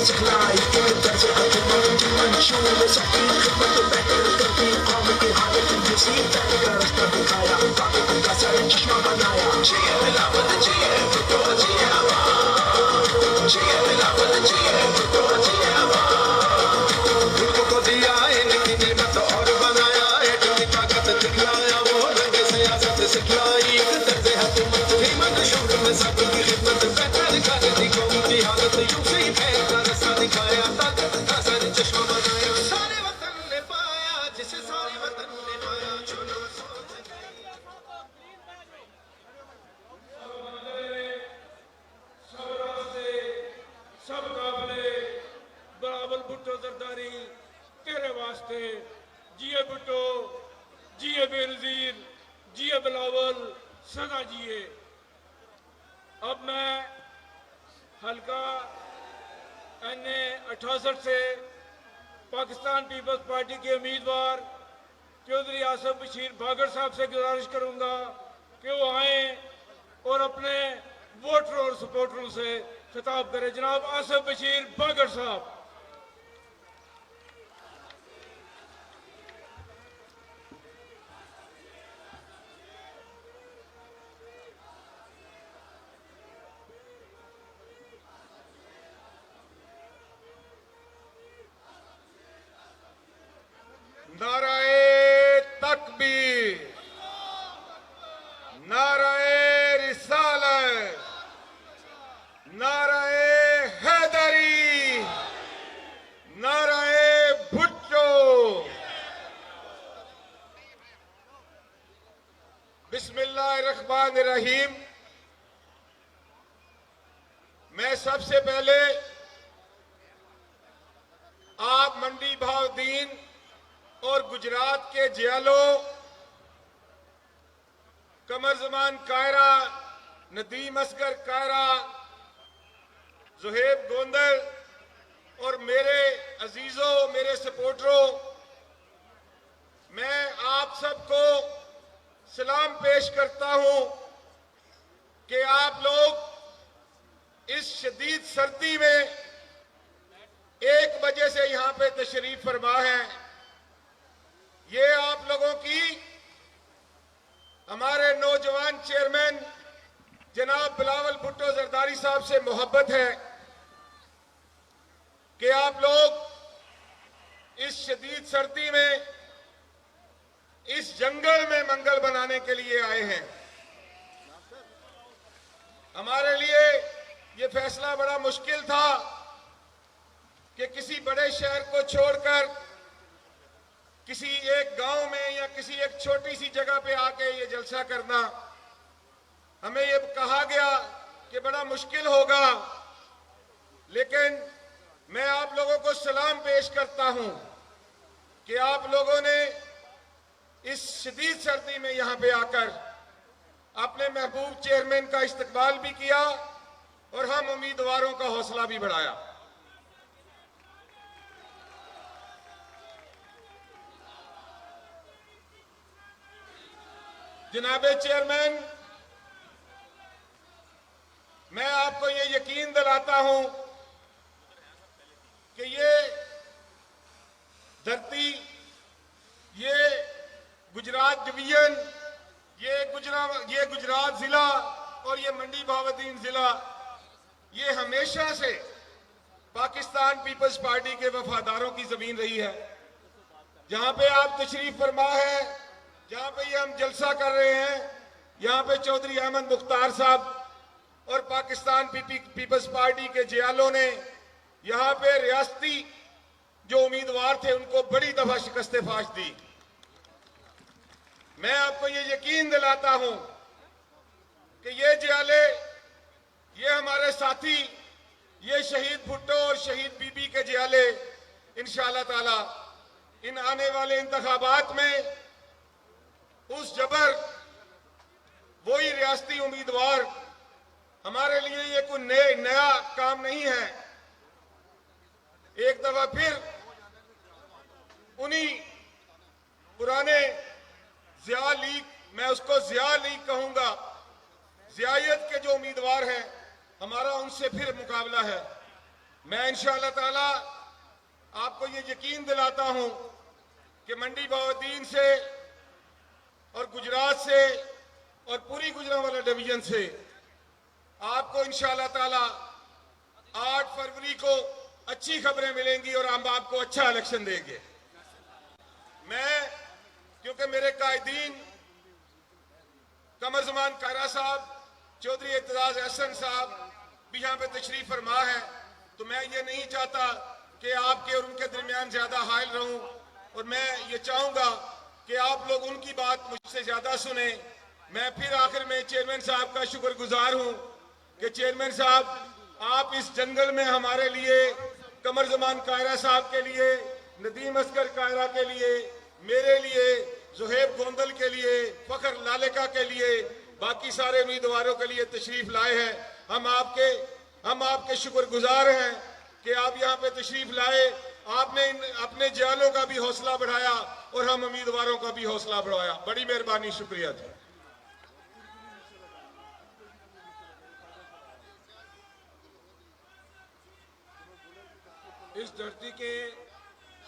सिखलाई के दर्ज हुकूमत मंशूर सबकी खिदमत बेहतर करती कौम की हालत किसी तरह का रास्ता दिखाया बाकी का सर चश्मा बनाया जिए बिलावल जिए भुट्टो जिए आवाम जिए बिलावल जिए भुट्टो जिए आवाम मुल्क को दिया इनकी नियमत और बनाया एक ताकत दिखलाया वो रंग सियासत सिखलाई एक दर्ज हुकूमत भी मंशूर में सबकी खिदमत बेहतर करती कौम की हालत यूं से ही फैलता रास्ता दिखाया ताकत का सर चश्मा बनाया सारे वतन ने पाया जिसे सारे वतन ने पाया चलो सब काबले बिलावल भुट्टो जरदारी तेरे वास्ते जिए भुट्टो जिए बेनजीर जिए बिलावल सदा जिए। अब मैं हल्का NA 68 से पाकिस्तान पीपल्स पार्टी के उम्मीदवार चौधरी आसिफ बशीर भागड़ साहब से गुजारिश करूंगा कि वो आए और अपने वोटरों और सपोर्टरों से खिताब करें। जनाब आसिफ बशीर भागड़ साहब। नाराए तकबीर, नाराए रिसालत, नाराए हैदरी, नाराए भुट्टो। बिस्मिल्लाहिर्रहमानिर्रहीम। मैं सबसे पहले आप मंडी भावदीन और गुजरात के जियालों कमर जमान कायरा, नदीम असगर कायरा, जुहेब गोंदल और मेरे अजीजों, मेरे सपोर्टरों, मैं आप सबको सलाम पेश करता हूं कि आप लोग इस शदीद सर्दी में 1 बजे से यहां पे तशरीफ फरमा है। ये आप लोगों की हमारे नौजवान चेयरमैन जनाब बिलावल भुट्टो जरदारी साहब से मोहब्बत है कि आप लोग इस शदीद सर्दी में इस जंगल में मंगल बनाने के लिए आए हैं। हमारे लिए ये फैसला बड़ा मुश्किल था कि किसी बड़े शहर को छोड़कर किसी एक गांव में या किसी एक छोटी सी जगह पे आके ये जलसा करना। हमें ये कहा गया कि बड़ा मुश्किल होगा, लेकिन मैं आप लोगों को सलाम पेश करता हूं कि आप लोगों ने इस शदीद सर्दी में यहां पे आकर अपने महबूब चेयरमैन का इस्तकबाल भी किया और हम उम्मीदवारों का हौसला भी बढ़ाया। जनाबे चेयरमैन, मैं आपको ये यकीन दिलाता हूं कि ये धरती, ये गुजरात डिवीजन, ये गुजरात जिला और ये मंडी भावदीन जिला, ये हमेशा से पाकिस्तान पीपल्स पार्टी के वफादारों की जमीन रही है। जहां पे आप तशरीफ फरमा है, जहां पे ये हम जलसा कर रहे हैं, यहां पे चौधरी अहमद मुख्तार साहब और पाकिस्तान पीपल्स पार्टी के जियालों ने यहां पे रियासती जो उम्मीदवार थे उनको बड़ी दफा शिकस्त फाश दी। मैं आपको ये यकीन दिलाता हूं कि ये जियाले, ये हमारे साथी, ये शहीद भुट्टो और शहीद बीबी के जियाले इंशाअल्लाह ताला इन आने वाले इंतखाबात में उस जबर, वही रियासती उम्मीदवार, हमारे लिए ये कोई नया काम नहीं है। एक दफा फिर उन्हीं पुराने जिया लीग, मैं उसको जिया लीग कहूंगा, जियायत के जो उम्मीदवार हैं, हमारा उनसे फिर मुकाबला है। मैं इंशाअल्लाह ताला आपको ये यकीन दिलाता हूं कि मंडी बहाउद्दीन से और गुजरात से और पूरी गुजरांवाला डिवीजन से आपको इंशाअल्लाह ताला 8 फरवरी को अच्छी खबरें मिलेंगी और हम आपको अच्छा इलेक्शन देंगे। मैं क्योंकि मेरे कायदीन कमर जमान कायरा साहब, चौधरी एतजाज अहसन साहब भी यहाँ पे तशरीफ फरमा है, तो मैं ये नहीं चाहता कि आपके और उनके दरमियान ज्यादा हायल रहूं, और मैं ये चाहूंगा कि आप लोग उनकी बात मुझसे ज्यादा सुने। मैं फिर आखिर में चेयरमैन साहब का शुक्रगुजार हूं कि चेयरमैन साहब आप इस जंगल में हमारे लिए, कमर जमान कायरा साहब के लिए, नदीम असगर कायरा के लिए, मेरे लिए, जुहेब गोंदल के लिए, फखर लालिका के लिए, बाकी सारे उम्मीदवारों के लिए तशरीफ लाए हैं। हम आपके शुक्रगुजार हैं कि आप यहाँ पे तशरीफ लाए। आपने अपने जालों का भी हौसला बढ़ाया और हम उम्मीदवारों का भी हौसला बढ़ाया। बड़ी मेहरबानी, शुक्रिया जी। इस धरती के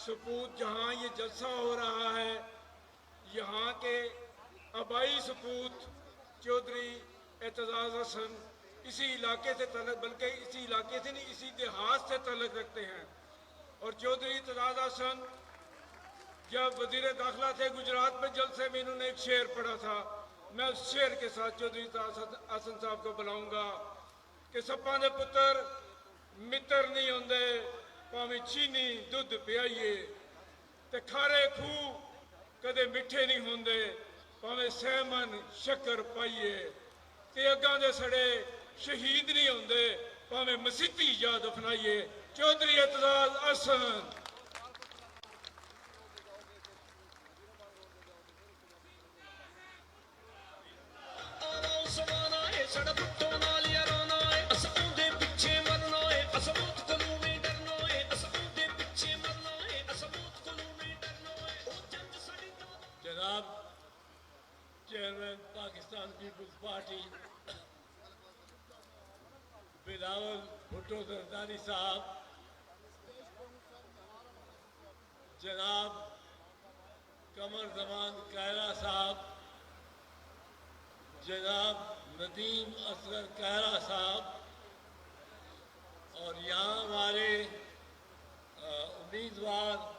सपूत जहां ये जलसा हो रहा है, यहाँ के आबाई सपूत चौधरी एतजाज हसन इसी इलाके से तल्लुक, बल्कि इसी इलाके से नहीं, इसी देहात से तल्लुक रखते हैं। और चौधरी एतजाज हसन जब वजीर दाखिला थे गुजरात में, जलसे में इन्होंने एक शेर पढ़ा था। मैं उस शेर के साथ चौधरी हसन साहब को बुलाऊंगा कि सप्पा दे पुत्र मित्र नहीं होंगे, भावें चीनी दुध पियाइए, ते खारे खूह कदे मिठे नहीं होंगे, भावें सहमन शक्कर पाइए, ते अगां दे सड़े शहीद नहीं होंगे, भावें मसीती या दफनाइए। चौधरी एतजाज हसन। जनाब chairman Pakistan Peoples Party Bilawal Bhutto Zardari साहब, जनाब कमर जमान कायरा साहब, जनाब नदीम असगर कायरा साहब, और यहाँ हमारे उम्मीदवार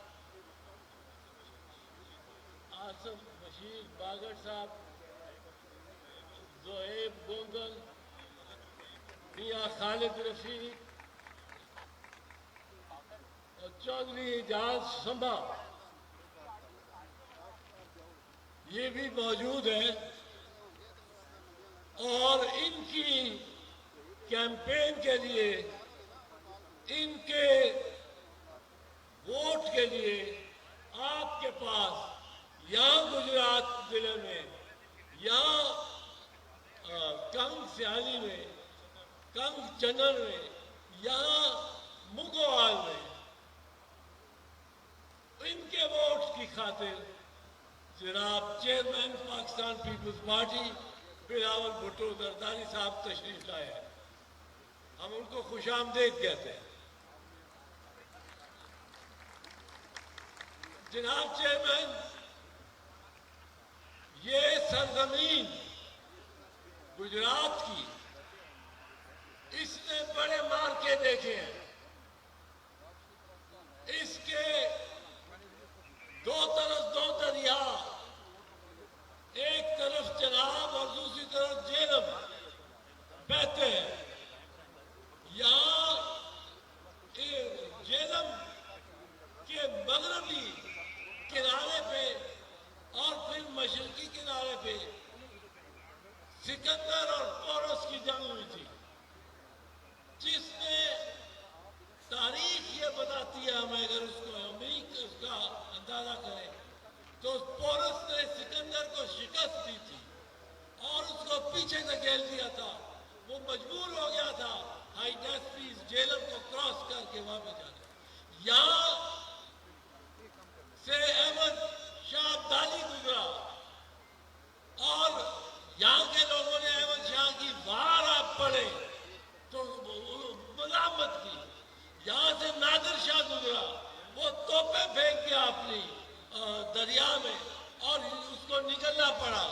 आसफ बशीर बागड़ साहब, जुहेब गोंदल, मियाँ खालिद रफी और चौधरी एजाज संभा ये भी मौजूद हैं। और इनकी कैंपेन के लिए, इनके वोट के लिए आपके पास यहाँ गुजरात जिले में, यहाँ कंग सियाली में, कंग चनर में, यहाँ मुगोवाल में इनके वोट की खातिर जनाब chairman Pakistan Peoples Party Bilawal Bhutto Zardari साहब तशरीफ लाए हैं। हम उनको खुशामदीद कहते हैं। जनाब चेयरमैन, ये सरजमीन गुजरात की, इसने बड़े मार्के देखे हैं। इसके दो तरफ दो दरिया, एक तरफ चनाब और दूसरी तरफ झेलम बहते हैं। यहाँ झेलम के मगरबी किनारे पे और फिर मशरकी किनारे पे सिकंदर और पोरस की जंग हुई थी, जिसने तारीख ये बताती है हमें, अगर उसका अंदाजा करें तो पोरस ने सिकंदर को शिकस्त दी थी और उसको पीछे धकेल दिया था। वो मजबूर हो गया था हाइडेस्पीस झेलम को क्रॉस करके वापस जाने। यहाँ से अहमद शाह अब्दाली गुजरा और यहाँ के लोगों ने अहमद शाह की वार आप पढ़े तो मजामत की। किया अपनी दरिया में और उसको निकलना पड़ा।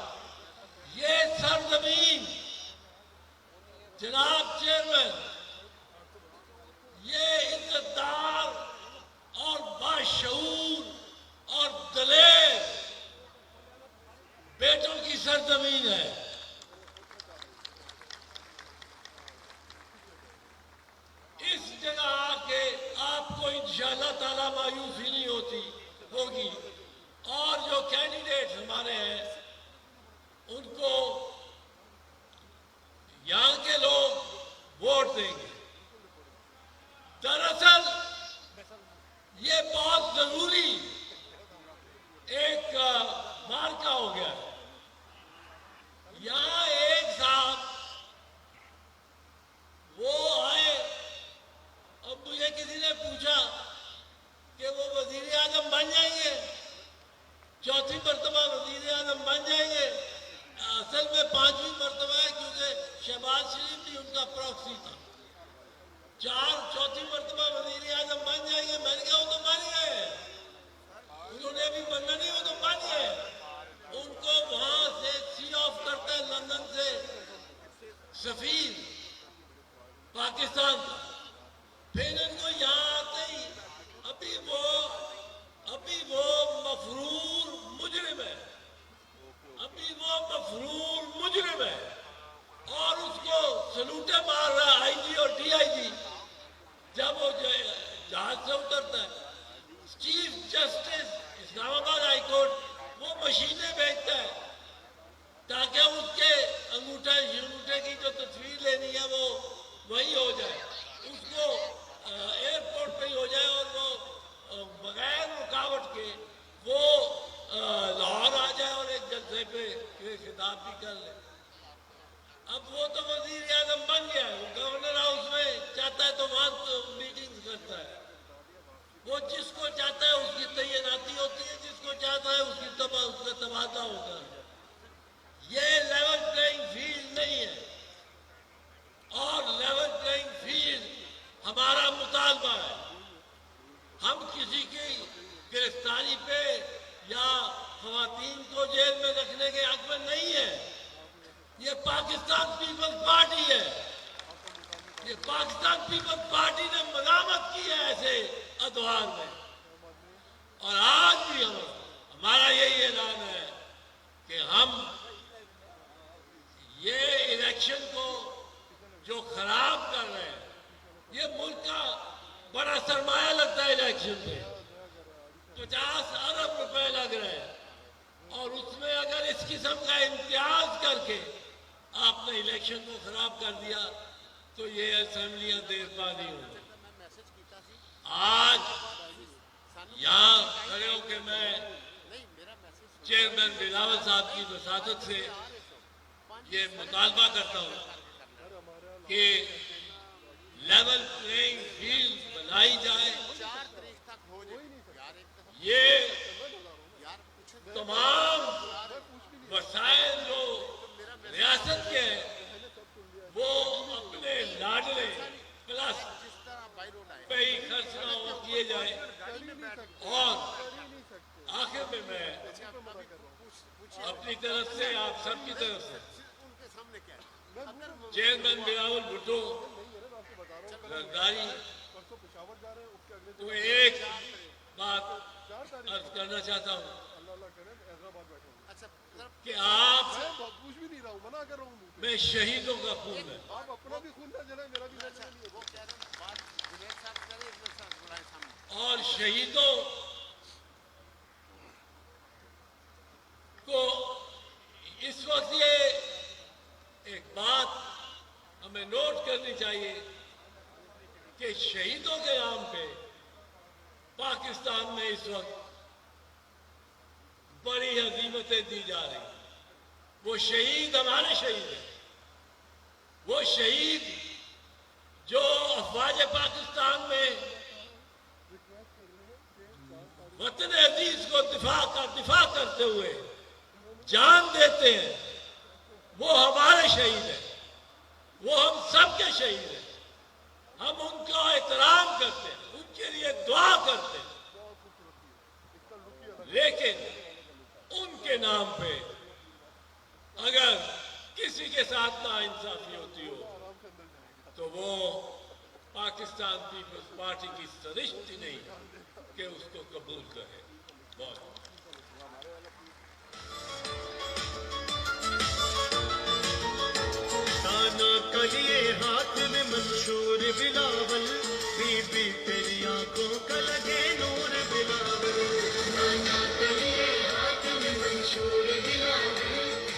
ये सरजमीन जनाब चेयरमैन, ये इज्जतदार और बाशऊर और दलेर बेटों की सरजमीन है। इस जगह आके आपको इंशाअल्लाह ताला मायूसी नहीं होगी और जो कैंडिडेट हमारे हैं उनको यहां के लोग वोट देंगे। दरअसल ये बहुत जरूरी एक मार्का हो गया है। यहां एक साथ वो आए, अब मुझे किसी ने पूछा कि वो वजीर आजम बन जाएंगे, चौथी मर्तबा वजीर आजम बन जाएंगे। असल में 5वीं मर्तबा है क्योंकि शहबाज शरीफ भी उनका प्रॉक्सी था। चौथी मर्तबा वजीर आजम बन जाएंगे। मैंने कहा वो तो बन गए, उन्होंने अभी बनना नहीं, वो तो बन गए। उनको वहां से सी ऑफ करता है लंदन से सफीर पाकिस्तान का, फिर इनको यहाँ आते ही अभी वो मफरूर मुजरिम है, अभी वो मफरूर मुजरिम है और उसको सलूटे मार रहा है आईजी और डीआईजी जब वो जहाज से उतरता है। Chief justice Islamabad high court वो मशीनें भेजता है ताकि उसके अंगूठे की जो तस्वीर लेनी है वो वही हो जाए, उसको एयरपोर्ट पे ही हो जाए और वो बगैर रुकावट के वो लाहौर आ जाए और एक जलसे पे खिताब भी कर ले। अब वो तो वजीर आजम बन गया है, वो गवर्नर हाउस में चाहता है तो वहां तो मीटिंग करता है। वो जिसको चाहता है उसकी तैनाती होती है, जिसको चाहता है उसका तबादला होता है। ये लेवल प्लेइंग फील्ड नहीं है और लेवल प्लेइंग फील्ड हमारा मुतालबा है। हम किसी की गिरफ्तारी पे या खवातीन को जेल में रखने के हक में नहीं है। ये पाकिस्तान पीपल्स पार्टी है, ये पाकिस्तान पीपल्स पार्टी ने मज़ामत की है ऐसे अदवार में और आज भी हमारा यही ऐलान है कि हम ये इलेक्शन को जो खराब कर रहे हैं, ये मुल्क का बड़ा सरमाया लगता है इलेक्शन में, 50 अरब रुपए लग रहे हैं और उसमें अगर इस किस्म का इम्तियाज करके आपने इलेक्शन को खराब कर दिया तो ये असेंबलियां देर पा नहीं होंगी। आज यहाँ खड़े होकर मैं चेयरमैन बिलावल साहब की वसादत से ये मुतालबा करता हूँ कि लेवल प्लेइंग फील्ड बनाई जाए। ये तमाम वसाइल जो रियासत के हैं वो अपने लाडले प्लस पे ही खर्च ना हो किए जाए। और आखिर में मैं अपनी तरफ से आप सबकी तरफ से चेयरमैन बिलावल भुट्टो जरदारी को एक बात अर्ज करना चाहता हूँ कि आप, मैं शहीदों का खून है और शहीदों को इस वक्त ये एक बात हमें नोट करनी चाहिए कि शहीदों के नाम पे पाकिस्तान में इस वक्त बड़ी हजीमतें दी जा रही। वो शहीद हमारे शहीद हैं, वो शहीद जो अफवाज पाकिस्तान में वतन अजीज को दिफा करते हुए जान देते हैं, वो हमारे शहीद हैं, वो हम सबके शहीद हैं। हम उनका एहतराम करते हैं, उनके लिए दुआ करते हैं लेकिन उनके नाम पे अगर किसी के साथ नाइंसाफी होती हो तो वो पाकिस्तान पीपल्स पार्टी की सरिश्ती नहीं कि उसको कबूल करे। बहुत कलिए हाथ में मंशूर बिलावल, बीबी तेरी आंखों का लगे नूर बिलावल। कलिए हाथ में मंशूर बिलावल,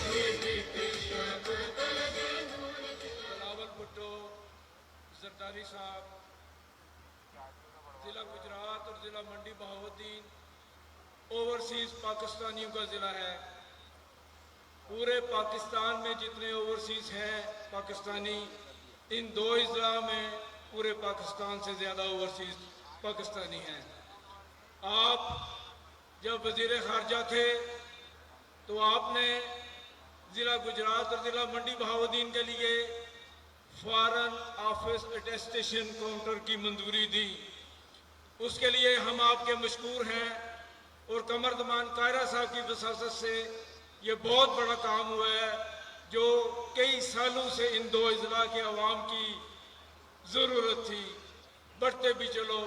बीबी तेरी आंखों का लगे नूर बिलावल। बिलावल भुट्टो जरदारी साहब जिला गुजरात और जिला मंडी बहाउद्दीन ओवरसीज पाकिस्तानियों का जिला है। पूरे पाकिस्तान में जितने ओवरसीज हैं पाकिस्तानी, इन दो अजला में पूरे पाकिस्तान से ज़्यादा ओवरसीज पाकिस्तानी हैं। आप जब वज़ीर ख़ारजा थे तो आपने ज़िला गुजरात और ज़िला मंडी बहाउद्दीन के लिए फॉरेन ऑफिस अटेस्टेशन काउंटर की मंजूरी दी। उसके लिए हम आपके मशकूर हैं और कमरदमान कायरा साहब की वसासत से ये बहुत बड़ा काम हुआ है जो कई सालों से इन दो अजला के अवाम की ज़रूरत थी। बढ़ते भी चलो,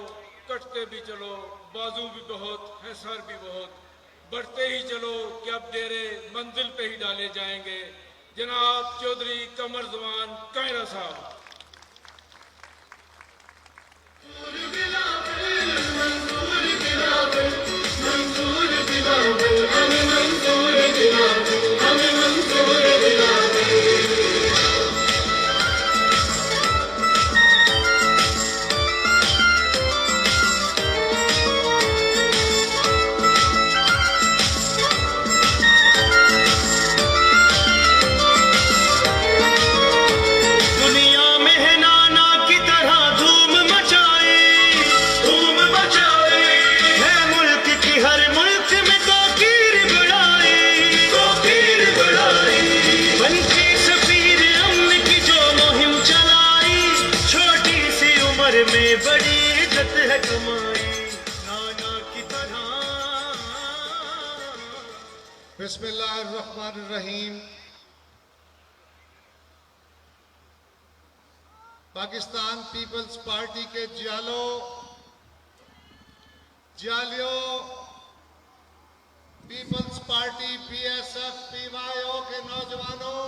कटते भी चलो, बाजू भी बहुत है, सर भी बहुत, बढ़ते ही चलो कि अब डेरे मंजिल पे ही डाले जाएंगे। जनाब चौधरी कमरजमान कायरा साहब। में बड़ी इज्जत है कमाई नाना की तरह। बिस्मिल्लाहिर्रहमानिर्रहीम। पाकिस्तान पीपल्स पार्टी के जालियों, पीपल्स पार्टी पीएसएफ पीवाईओ के नौजवानों,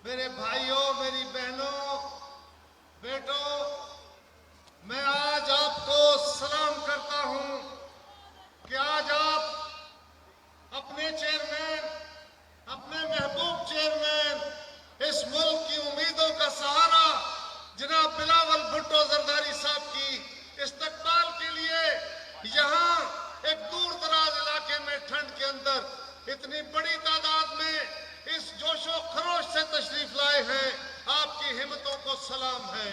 मेरे भाइयों, मेरी बहनों, बेटों, मैं आज आपको सलाम करता हूं कि आज आप अपने चेयरमैन, अपने महबूब चेयरमैन, इस मुल्क की उम्मीदों का सहारा जनाब बिलावल भुट्टो जरदारी साहब की इस्तकबाल के लिए यहाँ एक दूर दराज इलाके में ठंड के अंदर इतनी बड़ी तादाद में इस जोशो खरोश से तशरीफ लाए हैं। आपकी हिम्मतों को सलाम है।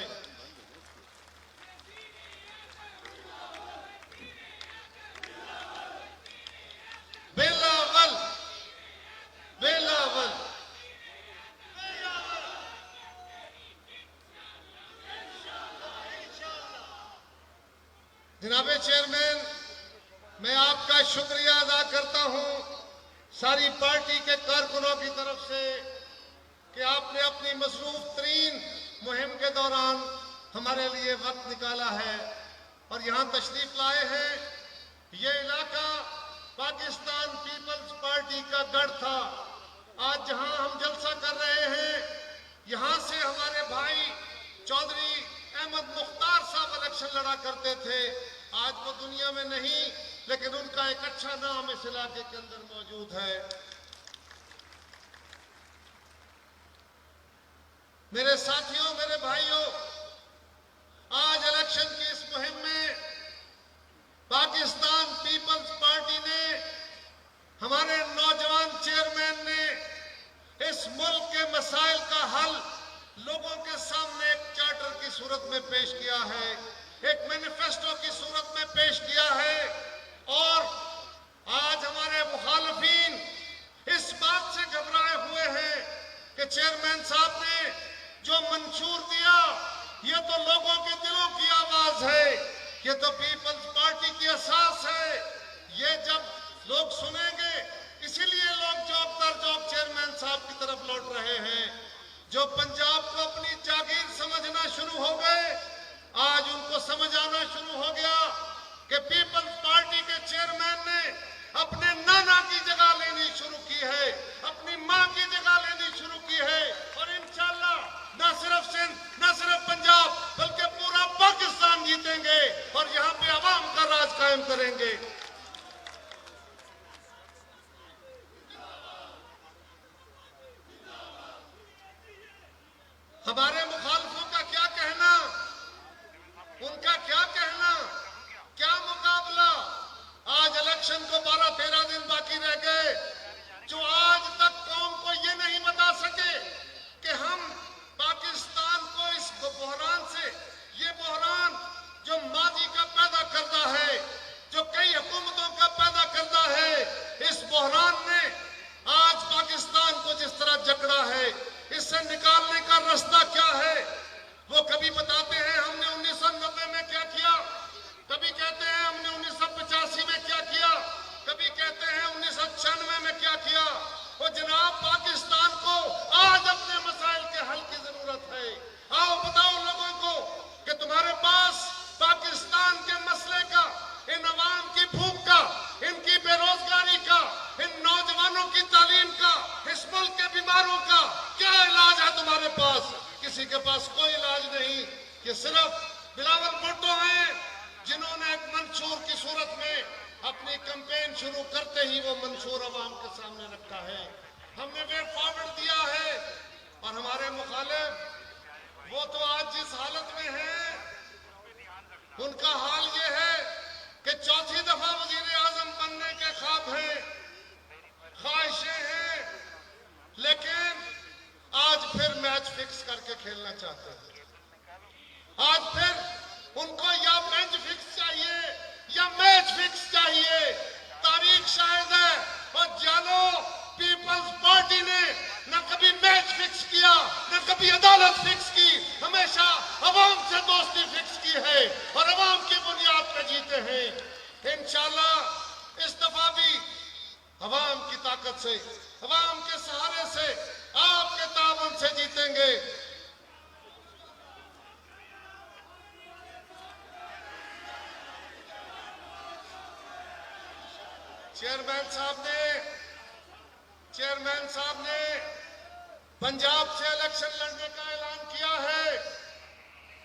बिलावल बिलावल जनाबे चेयरमैन, मैं आपका शुक्रिया अदा करता हूं सारी पार्टी के कारकुनों की तरफ से कि आपने अपनी मसरूफ तरीन मुहिम के दौरान हमारे लिए वक्त निकाला है और यहाँ तशरीफ लाए हैं। ये इलाका पाकिस्तान पीपल्स पार्टी का गढ़ था। आज जहाँ हम जलसा कर रहे हैं, यहाँ से हमारे भाई चौधरी अहमद मुख्तार साहब इलेक्शन लड़ा करते थे। आज वो दुनिया में नहीं, लेकिन उनका एक अच्छा नाम इस इलाके के अंदर मौजूद है। मेरे साथियों, मेरे भाइयों, आज इलेक्शन की इस मुहिम में पाकिस्तान पीपल्स पार्टी ने, हमारे नौजवान चेयरमैन ने इस मुल्क के मसाइल का हल लोगों के सामने एक चार्टर की सूरत में पेश किया है, एक मैनिफेस्टो की सूरत में पेश किया है। और आज हमारे मुखालफीन इस बात से घबराए हुए हैं कि चेयरमैन साहब ने जो मंशूर दिया लोग सुनेंगे, इसीलिए लोग जॉब दर जॉब चेयरमैन साहब की तरफ लौट रहे हैं। जो पंजाब को अपनी जागीर समझना शुरू हो गए, आज उनको समझ आना शुरू हो गया कि पीपल्स पार्टी के चेयरमैन ने अपने नाना की जगह लेनी शुरू की है, अपनी मां की जगह लेनी शुरू की है, और इंशाल्लाह न सिर्फ सिंध, न सिर्फ पंजाब, बल्कि पूरा पाकिस्तान जीतेंगे और यहाँ पे अवाम का राज कायम करेंगे। हमारे मुखालफों का क्या कहना, उनका क्या कहना, क्या मुकाबला। आज इलेक्शन को 12-13 दिन बाकी रह गए, जो आज तक कौम को ये नहीं बता सके कि हम पाकिस्तान को इस बहरान से, ये बहरान जो माजी का पैदा करता है, जो कई हुकूमतों का पैदा करता है, इस बहरान ने आज पाकिस्तान को जिस तरह जकड़ा है, इससे निकालने का रास्ता क्या है। वो कभी बताते हैं हमने 1990 में क्या किया, कभी कहते हैं हमने 1985 में क्या किया, कभी कहते हैं 1996 में क्या किया। वो जनाब, पाकिस्तान को आज अपने मसाइल के हल की जरूरत है। आओ बताओ लोगों को कि तुम्हारे पास पाकिस्तान के मसले का, इन अवाम की भूख का, इनकी बेरोजगारी का, इन नौजवानों की तालीम का, इस मुल्क के बीमारों का क्या इलाज है तुम्हारे पास? किसी के पास कोई इलाज नहीं। ये सिर्फ बिलावल भुट्टो हैं जिन्होंने एक मंशूर की सूरत में अपनी कैंपेन शुरू करते ही वो मंशूर अवाम के सामने रखा है। हमने वे फॉरवर्ड दिया है, और हमारे मुखालिफ वो तो आज जिस हालत में हैं, उनका हाल ये है कि चौथी दफा वजीर आजम बनने के ख्वाब हैं, ख्वाहिशें हैं, लेकिन आज फिर मैच फिक्स करके खेलना चाहते हैं। आज फिर उनको या बेंच फिक्स चाहिए या मैच फिक्स चाहिए। तारीख शायद है, और जानो पीपल्स पार्टी ने न कभी मैच फिक्स किया, न कभी अदालत फिक्स की, हमेशा अवाम से दोस्ती फिक्स की है और अवाम की बुनियाद पर जीते हैं। इंशाल्लाह इस दफा भी अवाम की ताकत से, अवाम के सहारे से, आपके ताबन से जीतेंगे। चेयरमैन साहब ने पंजाब से इलेक्शन लड़ने का ऐलान किया है,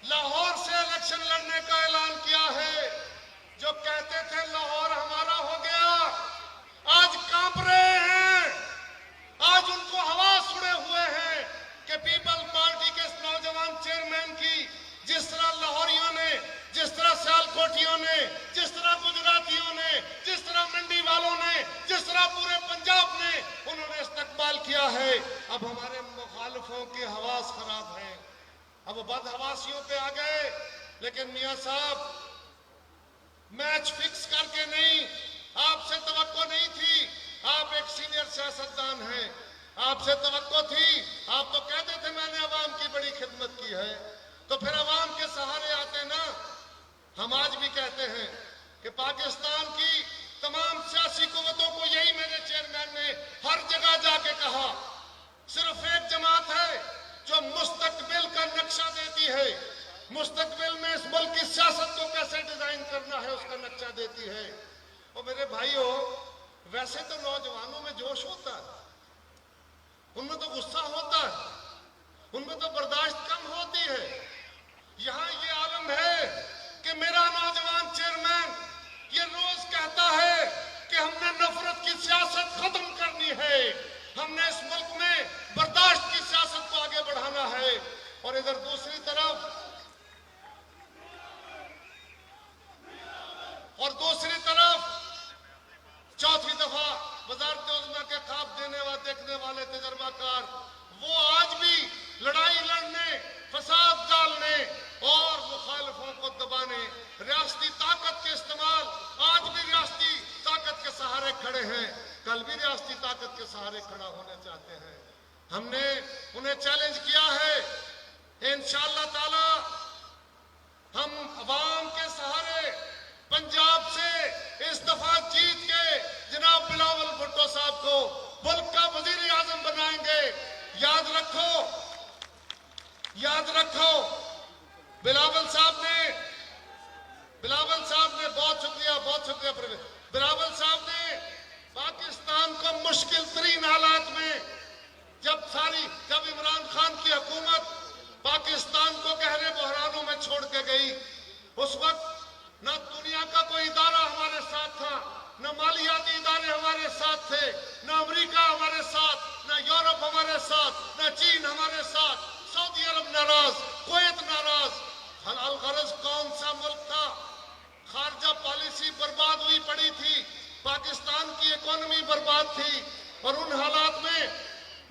लाहौर से इलेक्शन लड़ने का ऐलान किया है। जो कहते थे लाहौर हमारा हो गया, आज कांप रहे हैं, आज उनको हवास उड़े हुए हैं कि पीपल पार्टी के नौजवान चेयरमैन की जिस तरह लाहौरियों ने, जिस तरह सियालकोटियों ने, जिस तरह गुजरातियों ने, जिस तरह मंडी वालों ने, जिस तरह पूरे पंजाब ने उन्होंने इस्तकबाल किया है, अब हमारे मुखालिफों की हवास खराब है, अब बदहवासियों पे आ गए। लेकिन मियां साहब, मैच फिक्स करके नहीं, आपसे तवक्को नहीं थी, आप एक सीनियर सियासतदान हैं, आपसे तवक्को थी, आप तो कहते थे मैंने अवाम की बड़ी खिदमत की है, तो फिर अवाम के सहारे आते ना। हम आज भी कहते हैं कि पाकिस्तान की तमाम सियासी कुव्वतों को यही मेरे चेयरमैन ने हर जगह जाके कहा, सिर्फ एक जमात है जो मुस्तकबिल का नक्शा देती है, मुस्तकबिल में इस मुल्क की सियासत को कैसे डिजाइन करना है उसका नक्शा देती है। और मेरे भाइयों, वैसे तो नौजवानों में जोश होता है, उनमें तो गुस्सा होता है, उनमें तो बर्दाश्त कम होती है। यहां ये आलम है कि मेरा नौजवान चेयरमैन ये रोज कहता है कि हमने नफरत की सियासत खत्म करनी है, हमने इस मुल्क में बर्दाश्त की सियासत को आगे बढ़ाना है। और इधर दूसरी तरफ चौथी दफा वजारत उज़्मा के ख्वाब देने व देखने वाले तजर्बाकार, वो आज भी लड़ाई लड़ने, फसाद डालने और मुखालिफों को दबाने, रियासती ताकत के इस्तेमाल, आज भी रियासती ताकत के सहारे खड़े हैं, कल भी रियासती ताकत के सहारे खड़ा होना चाहते हैं। हमने उन्हें चैलेंज किया है, इंशाअल्लाह ताला हम अवाम के सहारे पंजाब से इस दफा जीत के जनाब याद रखो, बिलावल साहब ने बहुत शुक्रिया बिलावल साहब ने पाकिस्तान को मुश्किल तरीन हालात में जब इमरान खान की हुकूमत पाकिस्तान को गहरे बहरानों में छोड़ के गई, उस वक्त न दुनिया का कोई इदारा हमारे साथ था, न मालियाती इदारे हमारे साथ थे, न अमेरिका हमारे साथ, न यूरोप हमारे साथ, न चीन हमारे साथ, सऊदी अरब नाराज, कुवैत नाराज। हलाल गरज कौन सा मुल्क था? खारजा पॉलिसी बर्बाद हुई पड़ी थी, पाकिस्तान की इकोनॉमी बर्बाद थी। और उन हालात में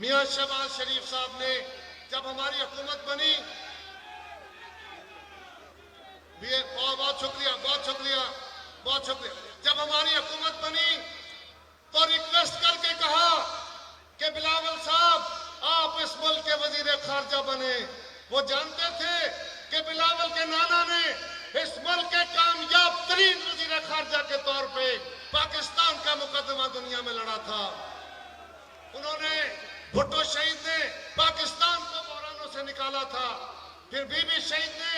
मियां शहबाज शरीफ साहब ने जब हमारी हुकूमत बनी, बहुत शुक्रिया, जब हमारी हुकूमत बनी तो रिक्वेस्ट करके कहा कि बिलावल साहब आप इस मुल्क के वजीर खारजा बने। वो जानते थे कि बिलावल के नाना ने इस मुल्क के कामयाब तरीन वजीर खारजा के तौर पे पाकिस्तान का मुकदमा दुनिया में लड़ा था। उन्होंने, भुट्टो शहीद ने पाकिस्तान को बहरानों से निकाला था। फिर बीबी शहीद ने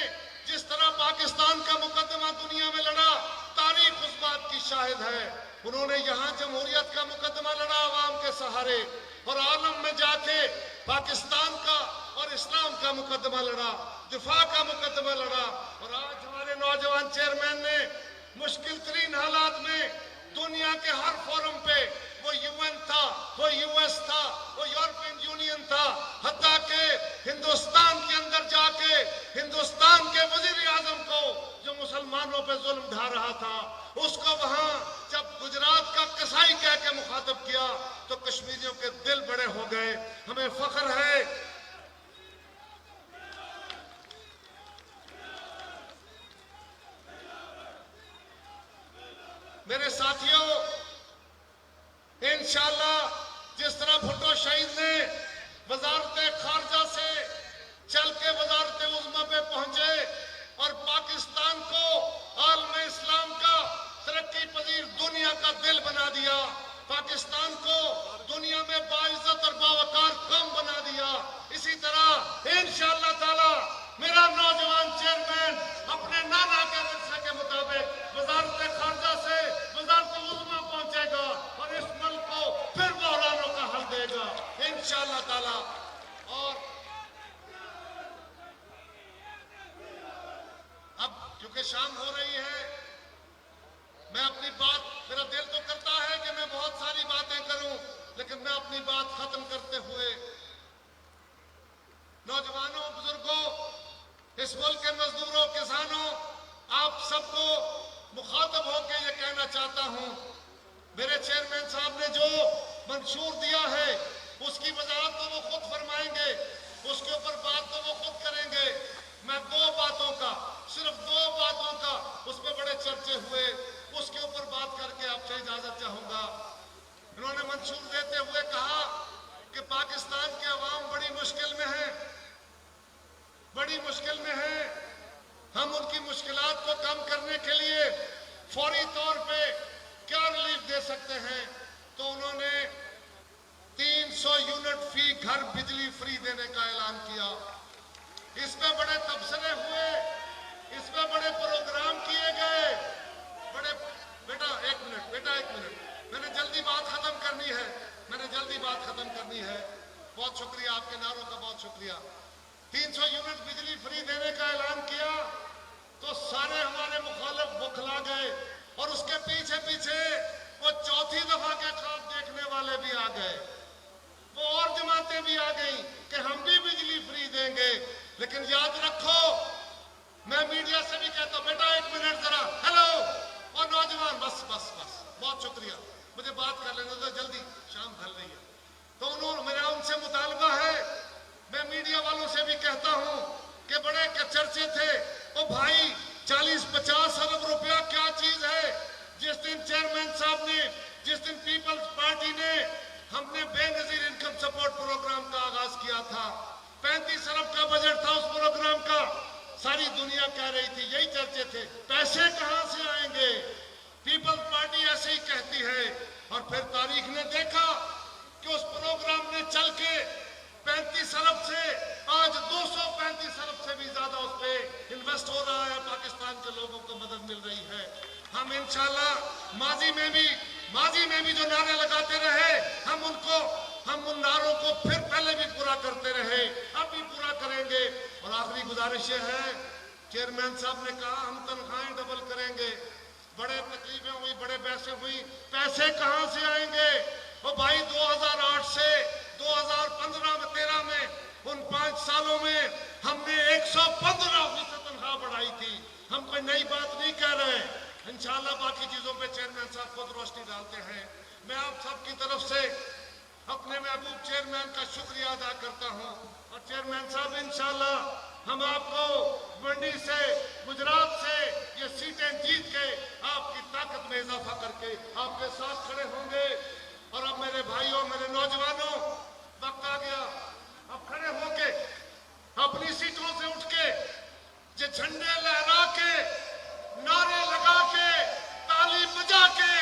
जिस तरह पाकिस्तान का मुकदमा दुनिया में लड़ा, तारीख उस बात की शाहिद है। उन्होंने यहाँ जमहूरियत का मुकदमा लड़ा अवाम के सहारे, और आलम में जाके पाकिस्तान का और इस्लाम का मुकदमा लड़ा, दिफा का मुकदमा लड़ा। और आज हमारे नौजवान चेयरमैन ने मुश्किल तरीन हालात में दुनिया के हर फोरम पे, वो यूएन था, वो यूएस था, वो यूरोपियन यूनियन था, हत्ता के हिंदुस्तान के अंदर जाके हिंदुस्तान के वजीर आजम को जो मुसलमानों पे जुल्म ढा रहा था, उसको वहां जब गुजरात का कसाई कह के मुखातब किया तो कश्मीरियों के दिल बड़े हो गए। हमें फख्र है मेरे साथियों, इंशाअल्लाह जिस तरह भुट्टो शहीद ने वजारत खारजा से चल के वजारत उज़्मा पे पहुंचे और पाकिस्तान को आलम इस्लाम का तरक्की पजीर दुनिया का दिल बना दिया, पाकिस्तान को दुनिया में बाइज्जत और बावकार कौम बना दिया, इसी तरह इंशाअल्लाह ताला मेरा नौजवान चेयरमैन अपने नाना के वर्षे के मुताबिक वजारत खारजा से वजारत उज़्मा पहुंचेगा और इस मुल्क को फिर बहरानों का हल देगा इंशाअल्लाह ताला। और अब क्योंकि शाम हो रही है, मैं अपनी बात, मेरा दिल तो करता है कि मैं बहुत सारी बातें करूं, लेकिन मैं अपनी बात खत्म करते हुए नौजवानों, बुजुर्गों, इस मुल्क के मजदूरों, किसानों, आप सबको मुखातब होकर यह कहना चाहता हूं, मेरे चेयरमैन साहब ने जो मंशूर दिया है उसकी वजाहत तो वो खुद फरमाएंगे, उसके ऊपर बात तो वो खुद करेंगे। मैं सिर्फ दो बातों का उस पर बड़े चर्चे हुए, उसके ऊपर बात करके आपसे इजाजत चाहूंगा। उन्होंने मंशूर देते हुए कहा कि पाकिस्तान के अवाम बड़ी मुश्किल में है, बड़ी मुश्किल में है, हम उनकी मुश्किलात को कम करने के लिए फौरी तौर पे क्या रिलीफ दे सकते हैं। तो उन्होंने 300 यूनिट फी घर बिजली फ्री देने का ऐलान किया। इसमें बड़े तबसरे हुए, इसमें बड़े प्रोग्राम किए गए। बेटा एक मिनट, मैंने जल्दी बात खत्म करनी है, बहुत शुक्रिया, आपके नारों का बहुत शुक्रिया। 300 यूनिट बिजली फ्री देने का ऐलान किया तो सारे हमारे मुखालिफ बौखला गए, और उसके पीछे पीछे वो चौथी दफा के ख्वाब देखने वाले भी आ गए, वो और जमातें भी आ गई कि हम भी बिजली फ्री देंगे। लेकिन याद रखो, मैं मीडिया से भी कहता हूं, बेटा एक मिनट जरा, हेलो, और नौजवान बस, बहुत शुक्रिया, मुझे बात कर लेने दो, जल्दी शाम ढल रही है। तो मेरा उनसे मुतालबा है, मैं मीडिया वालों से भी कहता हूं कि बड़े चर्चे थे, ओ भाई 40-50 अरब रुपया क्या चीज है। जिस दिन चेयरमैन साहब ने, जिस दिन पीपल्स पार्टी ने, हमने बेनजीर इनकम सपोर्ट प्रोग्राम का आगाज किया था, 35 अरब का बजट था उस प्रोग्राम का, सारी दुनिया कह रही थी, यही चर्चे थे, पैसे कहां से आएंगे। पीपल्स पार्टी ऐसे ही कहती है, और फिर तारीख ने देखा कि उस प्रोग्राम ने चल के 35 अरब से आज 235 बंदोबस्त हो रहा है, पाकिस्तान के लोगों को मदद मिल रही है। हम इंशाल्लाह माजी में भी जो नारे लगाते रहे, हम उन नारों को फिर पहले भी पूरा करते रहे, अब भी पूरा करेंगे। और आखिरी गुजारिश है, चेयरमैन साहब ने कहा हम तनख्वाहें डबल करेंगे, बड़े तकलीफें हुई, बड़े पैसे हुई, पैसे कहां से आएंगे? वो भाई 2008 से 2015-13 में उन 5 सालों में हमने 115% तनख्वाह बढ़ाई थी। हम कोई नई बात नहीं कह रहे। इंशाल्लाह बाकी चीजों पे चेयरमैन साहब खुद रोशनी डालते हैं। मैं आप सबकी तरफ से अपने महबूब चेयरमैन का शुक्रिया अदा करता हूं। और चेयरमैन साहब इंशाल्लाह हम आपको मंडी से, गुजरात से ये सीटें जीत के आपकी ताकत में इजाफा करके आपके साथ खड़े होंगे। और अब मेरे भाइयों, मेरे नौजवानों, वक्त आ गया, अब खड़े होके अपनी सीटों से उठ के ये झंडे लहरा के, नारे लगा के, ताली बजा के,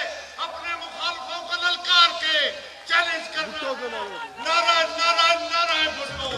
अपने मुखालफों को ललकार के चैलेंज करना। नारा नारा नारा भुट्टो।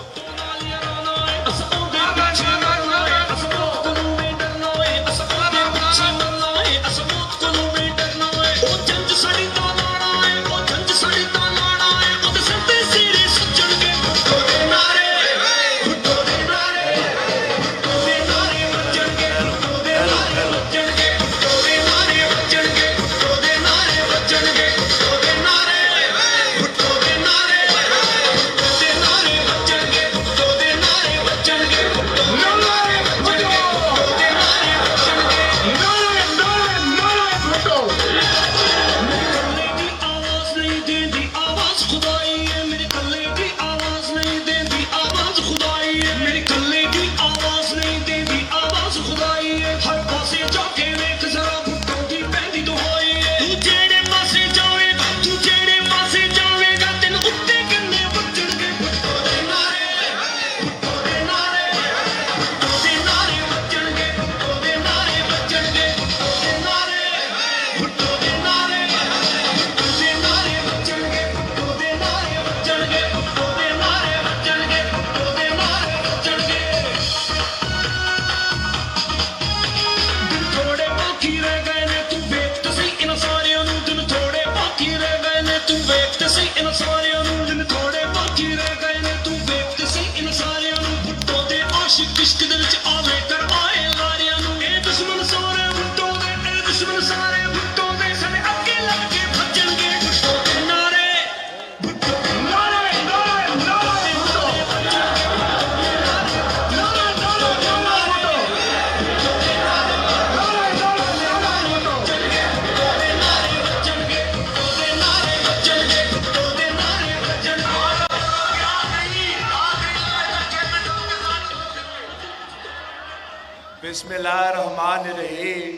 बिस्मिल्लाहिर्रहमानिर्रहीम।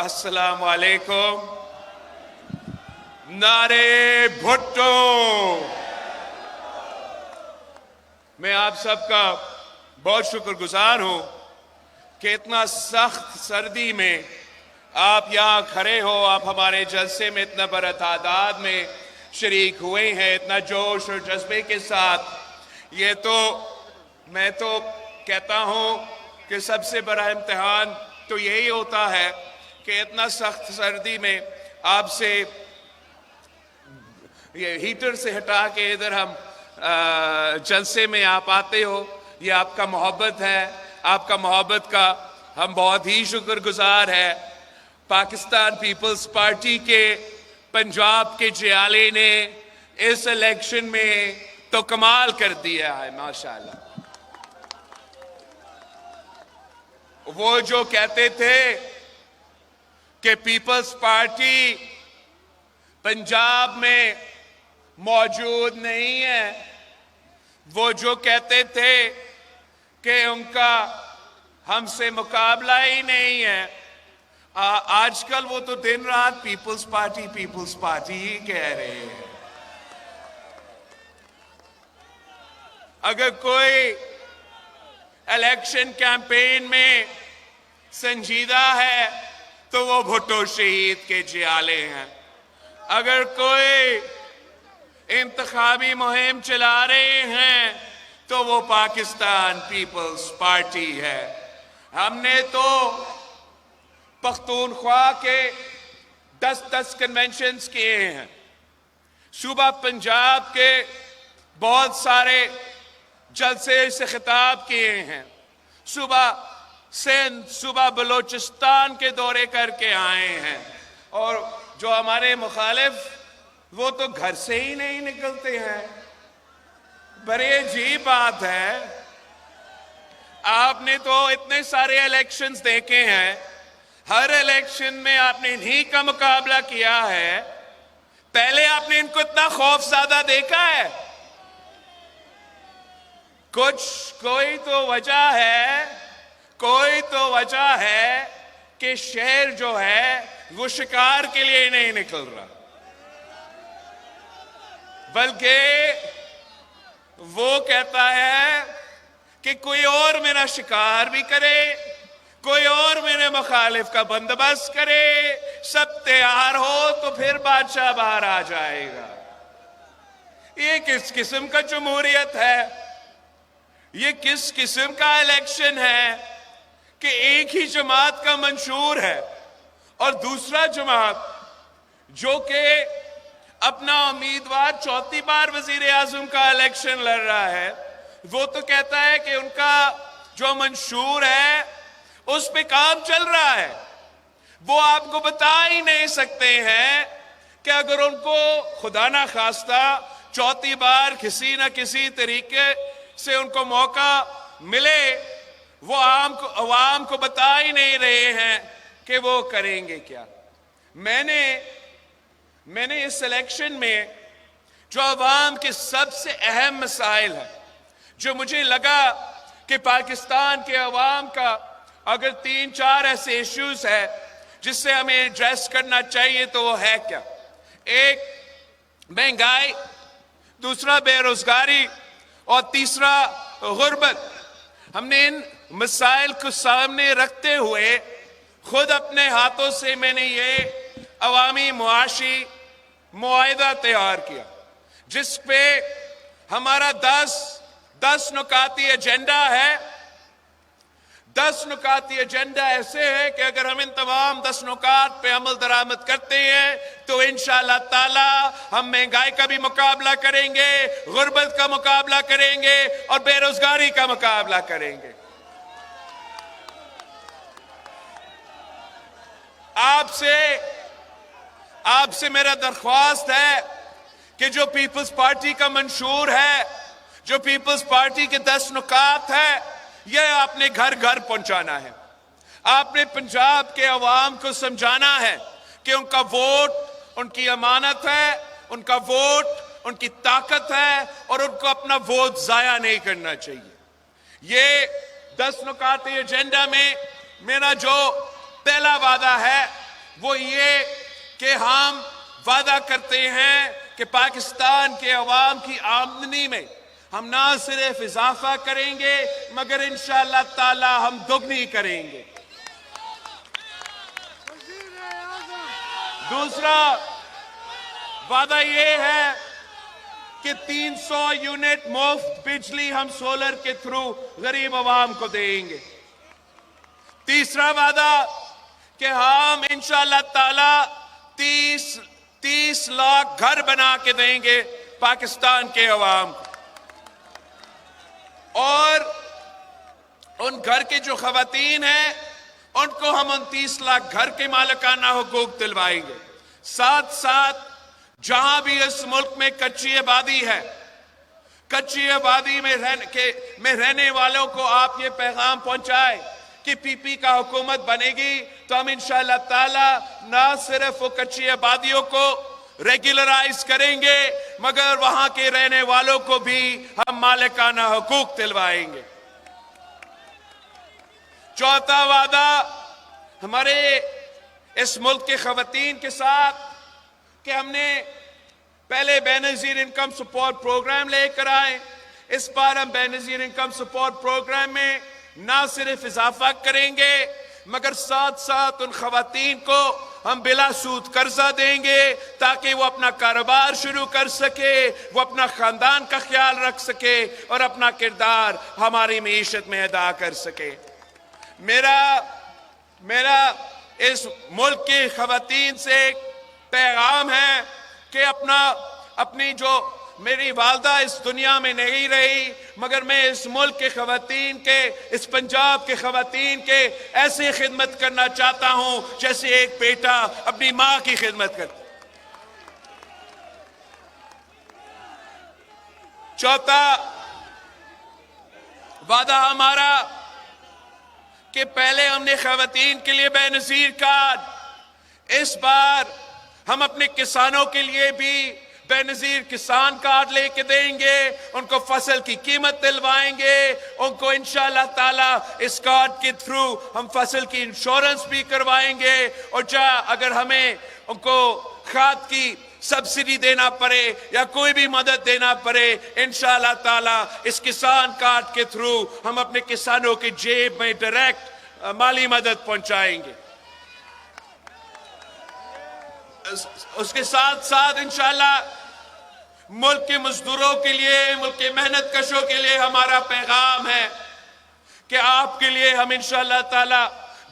अस्सलामु अलैकुम। नारे भुट्टो। मैं आप सबका बहुत शुक्रगुजार हूं कि इतना सख्त सर्दी में आप यहां खड़े हो, आप हमारे जलसे में इतना बड़ा तादाद में शरीक हुए हैं, इतना जोश और जज्बे के साथ। ये तो मैं तो कहता हूं कि सबसे बड़ा इम्तिहान तो यही होता है कि इतना सख्त सर्दी में आपसे ये हीटर से हटा के इधर हम जलसे में आप आते हो। ये आपका मोहब्बत है, आपका मोहब्बत का हम बहुत ही शुक्रगुजार है। पाकिस्तान पीपल्स पार्टी के पंजाब के जियाले ने इस इलेक्शन में तो कमाल कर दिया है माशाल्लाह। वो जो कहते थे कि पीपल्स पार्टी पंजाब में मौजूद नहीं है, वो जो कहते थे कि उनका हमसे मुकाबला ही नहीं है, आजकल वो तो दिन रात पीपल्स पार्टी ही कह रहे हैं। अगर कोई इलेक्शन कैंपेन में संजीदा है तो वो भुट्टो शहीद के जियाले हैं। अगर कोई इंतखाबी मुहिम चला रहे हैं तो वो पाकिस्तान पीपल्स पार्टी है। हमने तो पख्तूनख्वा के 10-10 कन्वेंशंस किए हैं, सूबा पंजाब के बहुत सारे जलसे से खिताब किए हैं, सूबा सिंध, सूबा बलोचिस्तान के दौरे करके आए हैं। और जो हमारे मुखालिफ वो तो घर से ही नहीं निकलते हैं। बड़ी अजीब बात है। आपने तो इतने सारे इलेक्शंस देखे हैं, हर इलेक्शन में आपने इन्हीं का मुकाबला किया है। पहले आपने इनको इतना खौफज़दा देखा है? कोई तो वजह है कि शेर जो है वो शिकार के लिए नहीं निकल रहा, बल्कि वो कहता है कि कोई और मेरा शिकार भी करे, कोई और मेरे मुखालिफ का बंदोबस्त करे, सब तैयार हो तो फिर बादशाह बाहर आ जाएगा। ये किस किस्म का जमहूरियत है? ये किस किस्म का इलेक्शन है कि एक ही जमात का मंशूर है और दूसरा जमात जो कि अपना उम्मीदवार चौथी बार वजीर आजम का इलेक्शन लड़ रहा है, वो तो कहता है कि उनका जो मंशूर है उस पे काम चल रहा है। वो आपको बता ही नहीं सकते हैं कि अगर उनको खुदा ना खास्ता चौथी बार किसी ना किसी तरीके से उनको मौका मिले, वो आवाम को बता ही नहीं रहे हैं कि वो करेंगे क्या। मैंने इस इलेक्शन में जो अवाम के सबसे अहम मसाइल है, जो मुझे लगा कि पाकिस्तान के अवाम का अगर 3-4 ऐसे इश्यूज है जिससे हमें एड्रेस करना चाहिए तो वो है क्या? एक महंगाई, दूसरा बेरोजगारी और तीसरा गुर्बत। हमने इन मसाइल को सामने रखते हुए खुद अपने हाथों से मैंने ये अवामी मुआशी मुआहिदा तैयार किया, जिस पे हमारा 10 नुकाती एजेंडा है। 10 नुकाती एजेंडा ऐसे है कि अगर हम इन तमाम 10 नुकात पे अमल दरामद करते हैं तो इंशाअल्लाह ताला हम महंगाई का भी मुकाबला करेंगे, गुर्बत का मुकाबला करेंगे और बेरोजगारी का मुकाबला करेंगे। आपसे मेरा दरख्वास्त है कि जो पीपल्स पार्टी का मंशूर है, जो पीपल्स पार्टी के 10 नुकात है, यह आपने घर घर पहुंचाना है। आपने पंजाब के अवाम को समझाना है कि उनका वोट उनकी अमानत है, उनका वोट उनकी ताकत है और उनको अपना वोट जाया नहीं करना चाहिए। ये 10 नुकाती एजेंडा में मेरा जो पहला वादा है वो ये कि हम वादा करते हैं कि पाकिस्तान के अवाम की आमदनी में हम ना सिर्फ इजाफा करेंगे मगर इंशाअल्लाह ताला हम दुगनी करेंगे। दूसरा वादा ये है कि 300 यूनिट मुफ्त बिजली हम सोलर के थ्रू गरीब अवाम को देंगे। तीसरा वादा कि हम इंशाअल्लाह ताला 30 लाख घर बना के देंगे पाकिस्तान के अवाम को, और उन घर के जो खवातीन हैं उनको हम 29 लाख घर के मालिकाना हुकूक दिलवाएंगे। साथ साथ जहां भी इस मुल्क में कच्ची आबादी है, कच्ची आबादी में रहने वालों को आप ये पैगाम पहुंचाए कि पीपी का हुकूमत बनेगी तो हम इंशाअल्लाह ताला ना सिर्फ वो कच्ची आबादियों को रेगुलराइज करेंगे मगर वहां के रहने वालों को भी हम मालिकाना हुकूक दिलवाएंगे। चौथा वादा हमारे इस मुल्क के खवातीन के साथ कि हमने पहले बेनजीर इनकम सपोर्ट प्रोग्राम लेकर आए। इस बार हम बेनजीर इनकम सपोर्ट प्रोग्राम में ना सिर्फ इजाफा करेंगे मगर साथ साथ उन खवातीन को हम बिला सूद कर्जा देंगे ताकि वो अपना कारोबार शुरू कर सके, वो अपना खानदान का ख्याल रख सके और अपना किरदार हमारी मईशत में अदा कर सके। मेरा इस मुल्क की खवातीन से एक पैगाम है कि अपनी जो मेरी वालदा इस दुनिया में नहीं रही, मगर मैं इस मुल्क के खवातीन के, इस पंजाब के खवातीन के ऐसे खिदमत करना चाहता हूं जैसे एक बेटा अपनी मां की खिदमत करता। चौथा वादा हमारा कि पहले हमने खवातीन के लिए बेनजीर कार्ड, इस बार हम अपने किसानों के लिए भी बेनजीर किसान कार्ड लेके देंगे, उनको फसल की कीमत दिलवाएंगे, उनको इंशाअल्लाह ताला इस कार्ड के थ्रू हम फसल की इंश्योरेंस भी करवाएंगे। और अगर हमें उनको खाद की सब्सिडी देना पड़े या कोई भी मदद देना पड़े, इंशाअल्लाह ताला इस किसान कार्ड के थ्रू हम अपने किसानों की जेब में डायरेक्ट माली मदद पहुंचाएंगे। उसके साथ साथ इंशाअल्लाह मुल्क के मजदूरों के लिए, मुल्क के मेहनत कशों के लिए हमारा पैगाम है कि आपके लिए हम इंशाअल्लाह ताला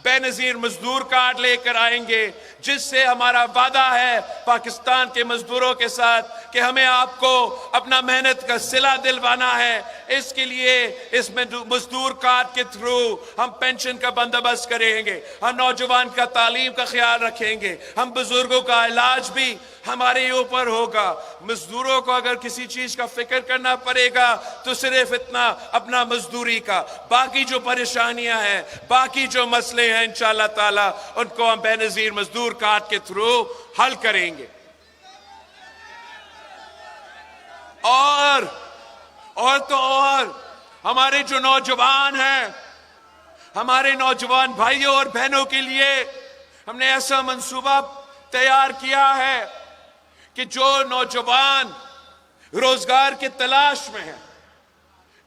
बेनजीर मजदूर कार्ड लेकर आएंगे, जिससे हमारा वादा है पाकिस्तान के मजदूरों के साथ कि हमें आपको अपना मेहनत का सिला दिलवाना है। इसके लिए इस मजदूर कार्ड के थ्रू हम पेंशन का बंदोबस्त करेंगे, हम नौजवान का तालीम का ख्याल रखेंगे, हम बुजुर्गों का इलाज भी हमारे ऊपर होगा। मजदूरों को अगर किसी चीज का फिक्र करना पड़ेगा तो सिर्फ इतना अपना मजदूरी का, बाकी जो परेशानियां हैं, बाकी जो मसले हैं, इंशाअल्लाह ताला उनको हम बेनजीर मजदूर कार्ड के थ्रू हल करेंगे। और हमारे जो नौजवान हैं, हमारे नौजवान भाइयों और बहनों के लिए हमने ऐसा मंसूबा तैयार किया है कि जो नौजवान रोजगार की तलाश में हैं,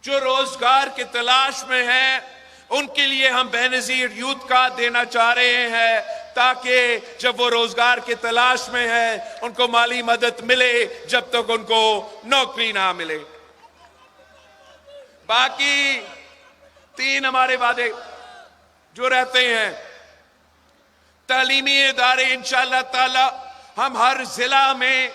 जो रोजगार की तलाश में हैं, उनके लिए हम बेनजीर यूथ कार्ड देना चाह रहे हैं, ताकि जब वो रोजगार की तलाश में है उनको माली मदद मिले जब तक उनको नौकरी ना मिले। बाकी 3 हमारे वादे जो रहते हैं, तालीमी इदारे इंशाअल्लाह ताला हम हर जिला में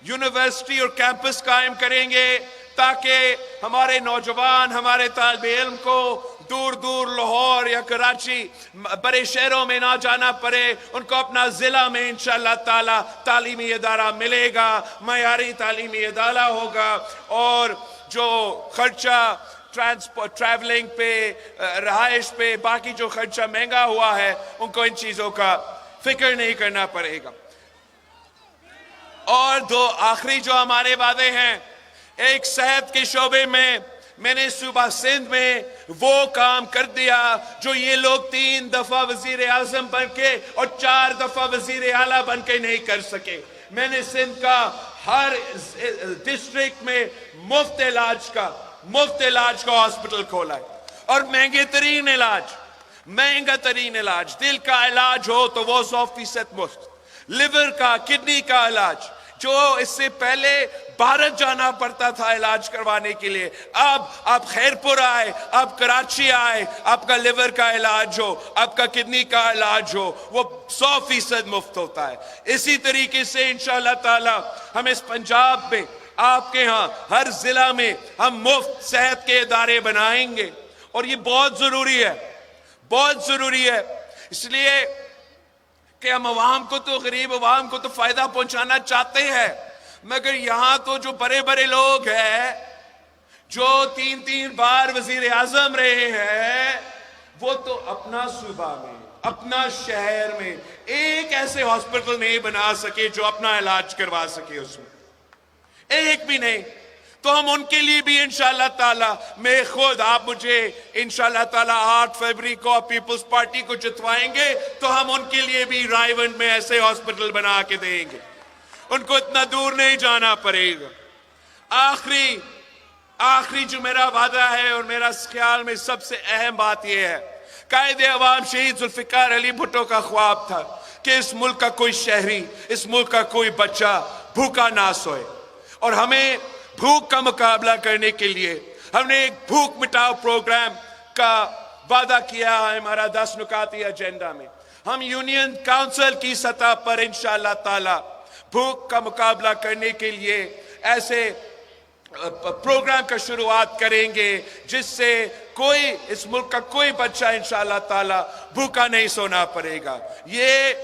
यूनिवर्सिटी और कैंपस कायम करेंगे ताकि हमारे नौजवान, हमारे तालिबे इल्म को दूर दूर लाहौर या कराची बड़े शहरों में ना जाना पड़े, उनको अपना जिला में इंशाअल्लाह ताला तालीमी इदारा मिलेगा, मयारी तालीमी इदारा होगा। और जो खर्चा ट्रांसपोर्ट, ट्रैवलिंग पे, रहाइश पे, बाकी जो खर्चा महंगा हुआ है, उनको इन चीजों का फिक्र नहीं करना पड़ेगा। और 2 आखिरी जो हमारे वादे हैं, एक सेहत के शोबे में मैंने सूबा सिंध में वो काम कर दिया जो ये लोग 3 दफा वजीर आजम बन के और 4 दफा वजीर आला बन के नहीं कर सके। मैंने सिंध का हर डिस्ट्रिक्ट में मुफ्त इलाज का हॉस्पिटल खोला है, और महंगा तरीन इलाज, दिल का इलाज हो तो वो 100% मुफ्त, लिवर का, किडनी का इलाज जो इससे पहले भारत जाना पड़ता था इलाज करवाने के लिए, अब आप खैरपुर आए, आप कराची आए, आपका लिवर का इलाज हो, आपका किडनी का इलाज हो, वो 100% मुफ्त होता है। इसी तरीके से इंशाअल्लाह ताला हम इस पंजाब में, आपके यहाँ हर जिला में हम मुफ्त सेहत के इदारे बनाएंगे। और ये बहुत जरूरी है इसलिए कि हम अवाम को तो, गरीब अवाम को तो फायदा पहुंचाना चाहते हैं, मगर यहां तो जो बड़े बड़े लोग हैं जो 3 बार वजीर आजम रहे हैं, वो तो अपना सूबा में, अपना शहर में एक ऐसे हॉस्पिटल नहीं बना सके जो अपना इलाज करवा सके, उसमें एक भी नहीं। तो हम उनके लिए भी इंशाअल्लाह ताला, मैं खुद, आप मुझे इंशाअल्लाह ताला 8 फरवरी को पीपल्स पार्टी को जितवाएंगे तो हम उनके लिए भी रायवंड में ऐसे हॉस्पिटल बना के देंगे, उनको इतना दूर नहीं जाना पड़ेगा। आखिरी जो मेरा वादा है और मेरा ख्याल में सबसे अहम बात यह है कायदे अवाम शहीद जुल्फिकार अली भुट्टो का ख्वाब था कि इस मुल्क का कोई शहरी, इस मुल्क का कोई बच्चा भूखा ना सोए। और हमें भूख का मुकाबला करने के लिए हमने एक भूख मिटाओ प्रोग्राम का वादा किया है हमारा 10 नुकाती एजेंडा में। हम यूनियन काउंसिल की सतह पर इंशाअल्लाह ताला भूख का मुकाबला करने के लिए ऐसे प्रोग्राम का शुरुआत करेंगे जिससे कोई, इस मुल्क का कोई बच्चा इंशाअल्लाह ताला भूखा नहीं सोना पड़ेगा। ये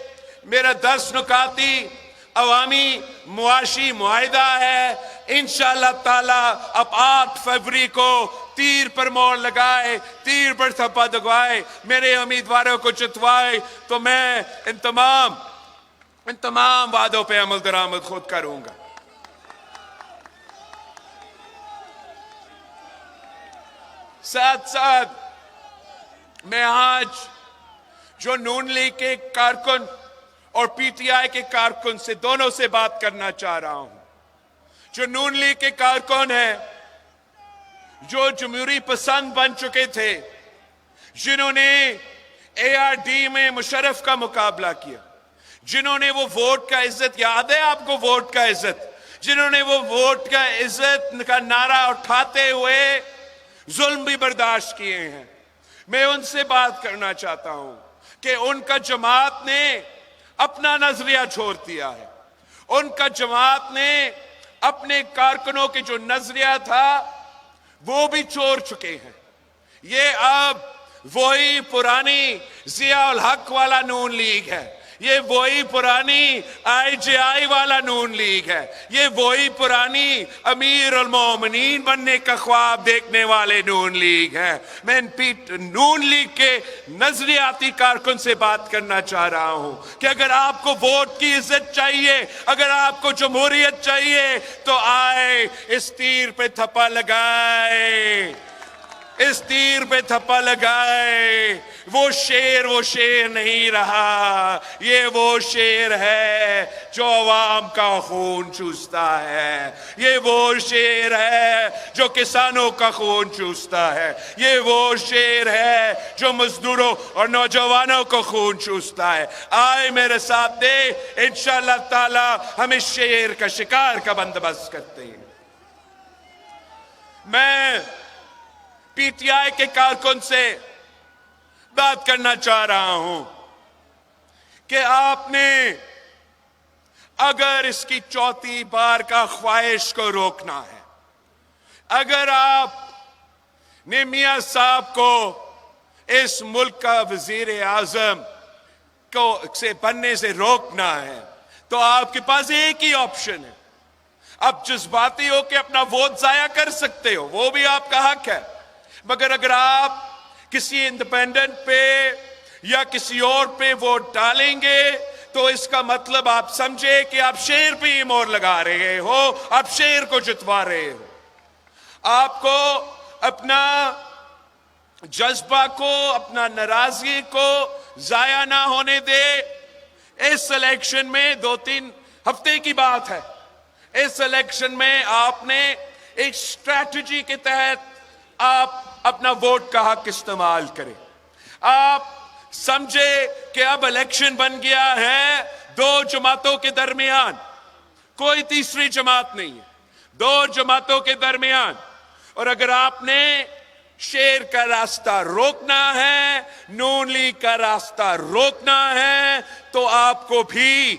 मेरा 10 नुकाती अवामी मुआशी मुआहिदा है। इंशाअल्लाह ताला अब 8 फरवरी को तीर पर मोहर लगाए, तीर पर थप्पा दबाए, मेरे उम्मीदवारों को जितवाए तो मैं इन तमाम वादों पे अमल दरामद खुद करूंगा। साथ साथ मैं आज जो नून लीग के कारकुन और पीटीआई के कारकुन से, दोनों से बात करना चाह रहा हूं। जो नून लीग के कारकुन हैं, जो जमहूरी पसंद बन चुके थे, जिन्होंने एआरडी में मुशर्रफ का मुकाबला किया, जिन्होंने वो वोट का इज्जत, याद है आपको वोट का इज्जत, जिन्होंने वो वोट का इज्जत का नारा उठाते हुए जुल्म भी बर्दाश्त किए हैं, मैं उनसे बात करना चाहता हूं कि उनका जमात ने अपना नजरिया छोड़ दिया है। उनका जमात ने अपने कारकुनों के जो नजरिया था वो भी छोड़ चुके हैं। ये अब वही पुरानी जिया उल हक वाला नून लीग है, ये वही पुरानी आईजेआई वाला नून लीग है, ये वही पुरानी अमीर उल मोमिनीन बनने का ख्वाब देखने वाले नून लीग है। मैं नून लीग के नजरियाती कारकुन से बात करना चाह रहा हूं कि अगर आपको वोट की इज्जत चाहिए, अगर आपको जमहूरियत चाहिए, तो आए इस तीर पे थप्पा लगाए, इस तीर पे थप्पा लगाए। वो शेर नहीं रहा, ये वो शेर है जो अवाम का खून चूसता है, ये वो शेर है जो किसानों का खून चूसता है, ये वो शेर है जो मजदूरों और नौजवानों को खून चूसता है। आए मेरे साथ दे, इंशाअल्लाह ताला हम इस शेर का शिकार का बंदोबस्त करते हैं। मैं पीटीआई के कारकुन से बात करना चाह रहा हूं कि आपने अगर इसकी चौथी बार का ख्वाहिश को रोकना है, अगर आपने मियां साहब को इस मुल्क का वजीर आजम को से बनने से रोकना है, तो आपके पास एक ही ऑप्शन है। आप जज्बाती हो के अपना वोट जाया कर सकते हो, वो भी आपका हक है, मगर अगर आप किसी इंडिपेंडेंट पे या किसी और पे वोट डालेंगे तो इसका मतलब आप समझे कि आप शेर पे ही मोहर लगा रहे हो, आप शेर को जितवा रहे हो। आपको अपना जज्बा को, अपना नाराजगी को जाया ना होने दे। इस इलेक्शन में 2-3 हफ्ते की बात है, इस इलेक्शन में आपने एक स्ट्रैटेजी के तहत आप अपना वोट का हक इस्तेमाल करें। आप समझे कि अब इलेक्शन बन गया है 2 जमातों के दरमियान, कोई तीसरी जमात नहीं है, 2 जमातों के दरमियान। और अगर आपने शेर का रास्ता रोकना है, नून लीग का रास्ता रोकना है, तो आपको भी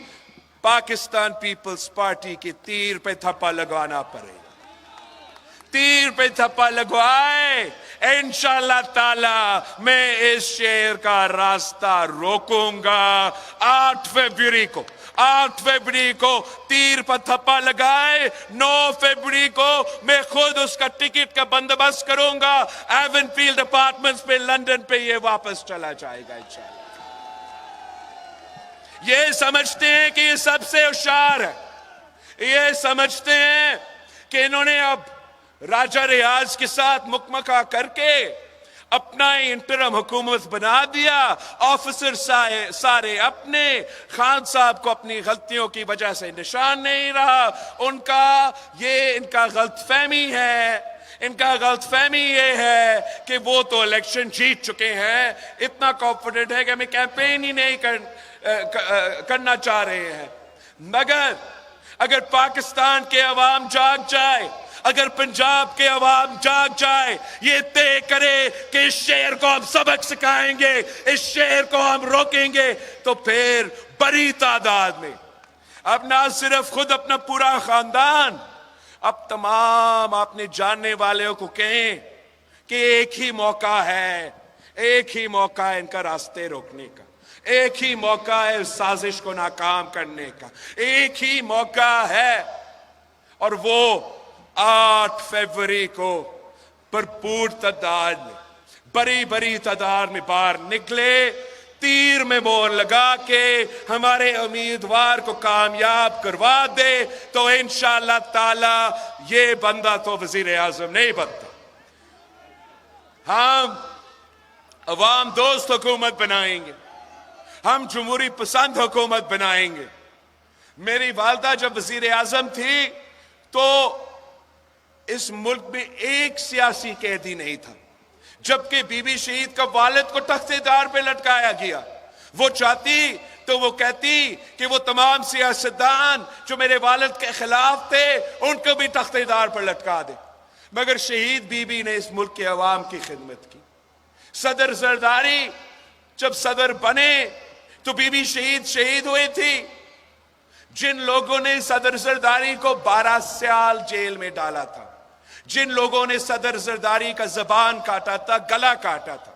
पाकिस्तान पीपल्स पार्टी के तीर पे थप्पा लगवाना पड़ेगा। तीर पे थप्पा लगवाए, इंशाअल्लाह ताला मैं इस शेर का रास्ता रोकूंगा। 8 फरवरी को तीर पर थप्पा लगाए, 9 फरवरी को मैं खुद उसका टिकट का बंदोबस्त करूंगा। एवनफील्ड अपार्टमेंट्स पे लंदन पे ये वापस चला जाएगा इंशाअल्लाह। ये समझते हैं कि ये सबसे होशियार है, ये समझते हैं कि इन्होंने अब राजा रियाज के साथ मुकमका करके अपना इंटरम हुकूमत बना दिया। ऑफिसर सारे अपने, खान साहब को अपनी गलतियों की वजह से निशान नहीं रहा। इनका गलतफहमी है, इनका गलतफहमी ये है कि वो तो इलेक्शन जीत चुके हैं, इतना कॉन्फिडेंट है कि हमें कैंपेन ही नहीं करना चाह रहे हैं। मगर अगर पाकिस्तान के अवाम जाग जाए, अगर पंजाब के अवाम जाग जाए, ये तय करे कि इस शहर को हम सबक सिखाएंगे, इस शहर को हम रोकेंगे, तो फिर बड़ी तादाद में अब ना सिर्फ खुद अपना पूरा खानदान, अब तमाम अपने जानने वालों को कहें कि एक ही मौका है, एक ही मौका है इनका रास्ते रोकने का, एक ही मौका है साजिश को नाकाम करने का, एक ही मौका है। और वो 8 फरवरी को भरपूर तादाद में, बड़ी बड़ी तादाद में बाहर निकले, तीर में मोहर लगा के हमारे उम्मीदवार को कामयाब करवा दे, तो इंशाअल्लाह ताला ये बंदा तो वजीर आजम नहीं बनता। हम अवाम दोस्त हुकूमत बनाएंगे, हम जमहूरी पसंद हुकूमत बनाएंगे। मेरी वालदा जब वजीर आजम थी तो इस मुल्क में एक सियासी कैदी नहीं था, जबकि बीबी शहीद का वालिद को तख्तेदार पे लटकाया गया। वो चाहती तो वो कहती कि वो तमाम सियासतदान जो मेरे वालिद के खिलाफ थे उनको भी तख्तेदार पर लटका दे, मगर शहीद बीबी ने इस मुल्क के अवाम की खिदमत की। सदर जरदारी जब सदर बने तो बीबी शहीद हुई थी। जिन लोगों ने सदर जरदारी को 12 साल जेल में डाला था, जिन लोगों ने सदर जरदारी का जबान काटा था, गला काटा था,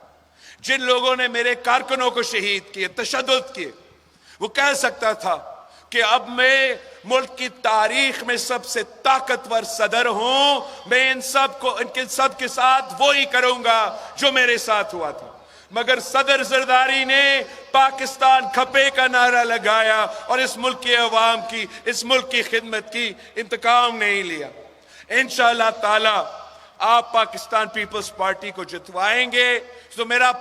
जिन लोगों ने मेरे कारकुनों को शहीद किए, तशद्दुद किए, वो कह सकता था कि अब मैं मुल्क की तारीख में सबसे ताकतवर सदर हूं, मैं इनके सब के साथ वो ही करूंगा जो मेरे साथ हुआ था। मगर सदर जरदारी ने पाकिस्तान खपे का नारा लगाया और इस मुल्क के अवाम की, इस मुल्क की खिदमत की, इंतकाम नहीं लिया। इंशाअल्लाह ताला आप पाकिस्तान पीपल्स पार्टी को जितवाएंगे तो मेरा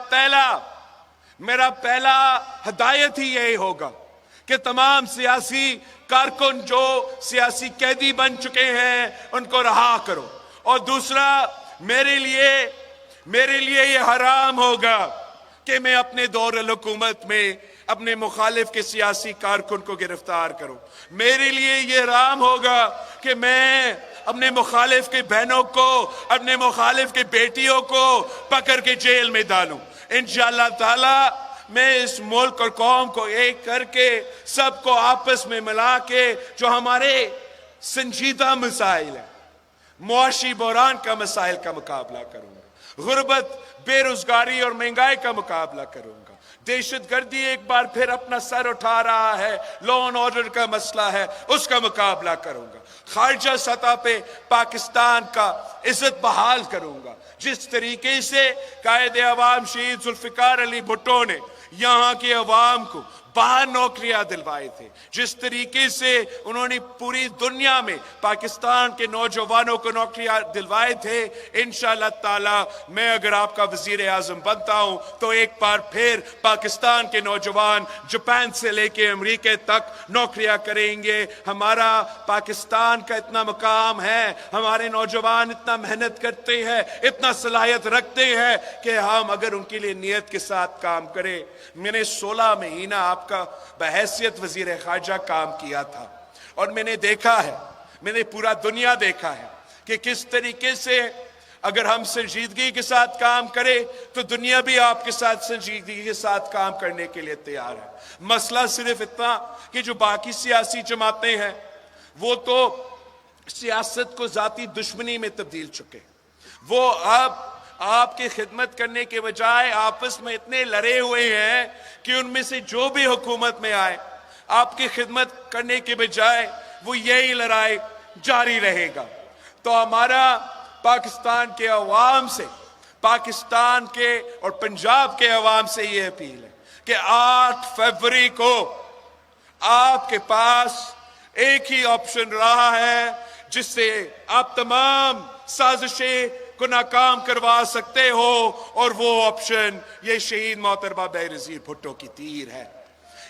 पहला हदायत ही यही होगा कि तमाम सियासी कारकुन जो सियासी कैदी बन चुके हैं उनको रहा करो। और दूसरा, मेरे लिए ये हराम होगा कि मैं अपने दौर हुकूमत में अपने मुखालिफ के सियासी कारकुन को गिरफ्तार करूं। मेरे लिए ये हराम होगा कि मैं अपने मुखालिफ के बहनों को, अपने मुखालिफ के बेटियों को पकड़ के जेल में डालूं। इंशाअल्लाह ताला मैं इस मुल्क और कौम को एक करके सबको आपस में मिला के जो हमारे संजीदा मसाइल है, मुआशी बहरान का मसाइल का मुकाबला करूंगा, गुर्बत, बेरोजगारी और महंगाई का मुकाबला करूंगा, दहशतगर्दी एक बार फिर अपना सर उठा रहा है, लॉ एंड ऑर्डर का मसला है, उसका मुकाबला करूंगा, खारजा सतह पे पाकिस्तान का इज्जत बहाल करूंगा। जिस तरीके से कायद अवाम शहीद जुल्फिकार अली भुट्टो ने यहाँ के अवाम को बाहर नौकरियां दिलवाए थे, जिस तरीके से उन्होंने पूरी दुनिया में पाकिस्तान के नौजवानों को नौकरियां दिलवाए थे, इंशाअल्लाह ताला मैं अगर आपका वजीर आजम बनता हूं तो एक बार फिर पाकिस्तान के नौजवान जापान से लेके अमेरिका तक नौकरियां करेंगे। हमारा पाकिस्तान का इतना मकाम है, हमारे नौजवान इतना मेहनत करते हैं, इतना सलाहियत रखते हैं कि हम अगर उनके लिए नियत के साथ काम करें। मैंने 16 महीना आपका बहैसियत वजीर खारजा काम किया था और मैंने देखा है, मैंने पूरा दुनिया देखा है कि किस तरीके से अगर हम संजीदगी के साथ काम करें तो दुनिया भी आपके साथ संजीदगी के साथ काम करने के लिए तैयार है। मसला सिर्फ इतना कि जो बाकी सियासी जमातें हैं वो तो सियासत को जाती दुश्मनी में तब्दील चुके, वो अब आपकी खिदमत करने के बजाय आपस में इतने लड़े हुए हैं कि उनमें से जो भी हुकूमत में आए आपकी खिदमत करने के बजाय वो यही लड़ाई जारी रहेगा। तो हमारा पाकिस्तान के अवाम से, पाकिस्तान के और पंजाब के अवाम से ये अपील है कि 8 फरवरी को आपके पास एक ही ऑप्शन रहा है जिससे आप तमाम साजिशें को नाकाम करवा सकते हो, और वो ऑप्शन ये शहीद मोहतरमा बेनज़ीर भुट्टो की तीर है,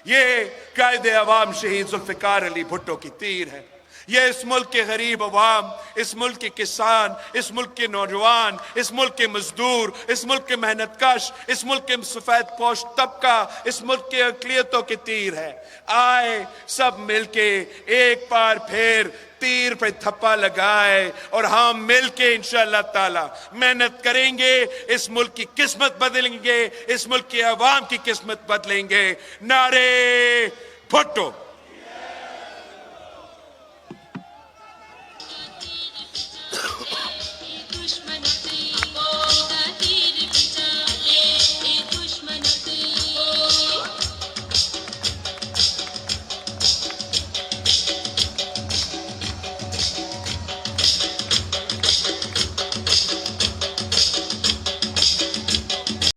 ये कायदे अवाम शहीद जुल्फिकार अली भुट्टो की तीर है, ये इस मुल्क के गरीब अवाम, इस मुल्क के किसान, इस मुल्क के नौजवान, इस मुल्क के मजदूर, इस मुल्क के मेहनतकश, इस मुल्क के सफेद पोश तबका, इस मुल्क के अकलियतों के तीर है। आए सब मिलके एक बार फिर तीर पे थप्पा लगाए और हम मिलके इंशाअल्लाह ताला मेहनत करेंगे, इस मुल्क की किस्मत बदलेंगे, इस मुल्क के अवाम की किस्मत बदलेंगे। नारे भुट्टो।